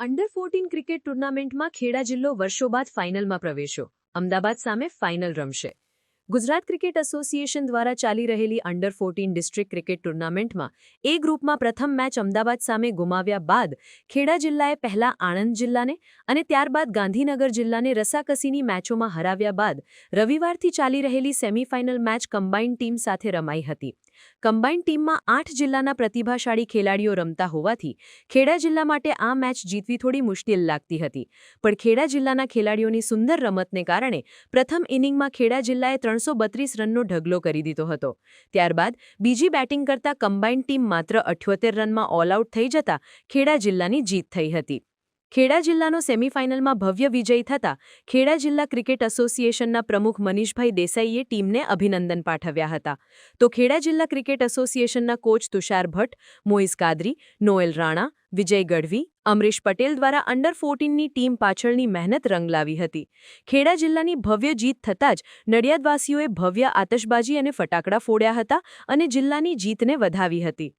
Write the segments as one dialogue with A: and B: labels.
A: અંડર-14 cricket ટુર્નામેન્ટમાં ખેડા જિલ્લો વર્ષો બાદ ફાઇનલમાં પ્રવેશ્યો. અમદાવાદ સામે ફાઇનલ રમશે. ગુજરાત ક્રિકેટ એસોસિએશન દ્વારા ચાલી રહેલી અંડર-14 ડિસ્ટ્રિક્ટ ક્રિકેટ ટુર્નામેન્ટમાં એ ગ્રુપમાં પ્રથમ મેચ અમદાવાદ સામે ગુમાવ્યા બાદ ખેડા જિલ્લાએ પહેલા આણંદ જિલ્લાને અને ત્યારબાદ ગાંધીનગર જિલ્લાને રસાકસીની મેચોમાં હરાવ્યા બાદ રવિવારથી ચાલી રહેલી સેમીફાઇનલ મેચ કમ્બાઇન્ડ ટીમ સાથે રમાઈ હતી. કમ્બાઇન્ડ ટીમમાં 8 જિલ્લાના પ્રતિભાશાળી ખેલાડીઓ રમતા હોવાથી ખેડા જિલ્લા માટે આ મેચ જીતવી થોડી મુશ્કેલ લાગતી હતી. પણ ખેડા જિલ્લાના ખેલાડીઓની સુંદર રમતને કારણે પ્રથમ ઇનિંગમાં ખેડા જિલ્લાએ 332 રનનો ઢગલો કરી દીધો હતો. ત્યારબાદ બીજી બેટિંગ કરતા કમ્બાઇન્ડ ટીમ માત્ર 78 રનમાં ઓલ આઉટ થઈ જતા ખેડા જિલ્લાની જીત થઈ હતી. ખેડા જિલ્લાનો સેમીફાઇનલમાં ભવ્ય વિજય થતા ખેડા જિલ્લા ક્રિકેટ એસોસિએશનના પ્રમુખ મનીષભાઈ દેસાઈએ ટીમને અભિનંદન પાઠવ્યા હતા. તો ખેડા જિલ્લા ક્રિકેટ એસોસિએશનના કોચ તુષાર ભટ્ટ, મોઇઝ કાદરી, નોએલ રાણા, વિજય ગઢવી, અમરીશ પટેલ દ્વારા અંડર-14ની ટીમ પાછળની મહેનત રંગ લાવી હતી. ખેડા જિલ્લાની ભવ્ય જીત થતાં જ નડિયાદવાસીઓએ ભવ્ય આતશબાજી અને ફટાકડા ફોડ્યા હતા અને જિલ્લાની જીતને વધાવી હતી.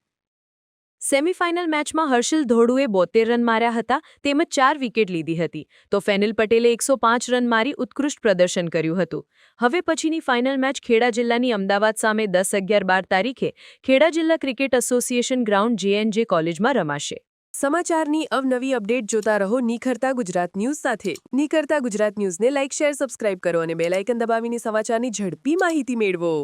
A: સેમીફાઇનલ મેચમાં હર્ષિલ ધોડુએ 72 રન માર્યા હતા તેમજ 4 વિકેટ લીધી હતી, તો ફેનિલ પટેલે 105 રન મારી ઉત્કૃષ્ટ પ્રદર્શન કર્યું હતું. હવે પછીની ફાઇનલ મેચ ખેડા જિલ્લાની અમદાવાદ સામે 10, 11, 12 તારીખે ખેડા જિલ્લા ક્રિકેટ એસોસિએશન ગ્રાઉન્ડ JNJ કોલેજમાં રમાશે.
B: સમાચારની અવનવી અપડેટ જોતા રહો નિખરતા ગુજરાત ન્યૂઝ સાથે. નિખરતા ગુજરાત ન્યૂઝને લાઇક, શેર, સબસ્ક્રાઇબ કરો અને બેલ આઇકન દબાવીને સમાચારની ઝડપી માહિતી મેળવો.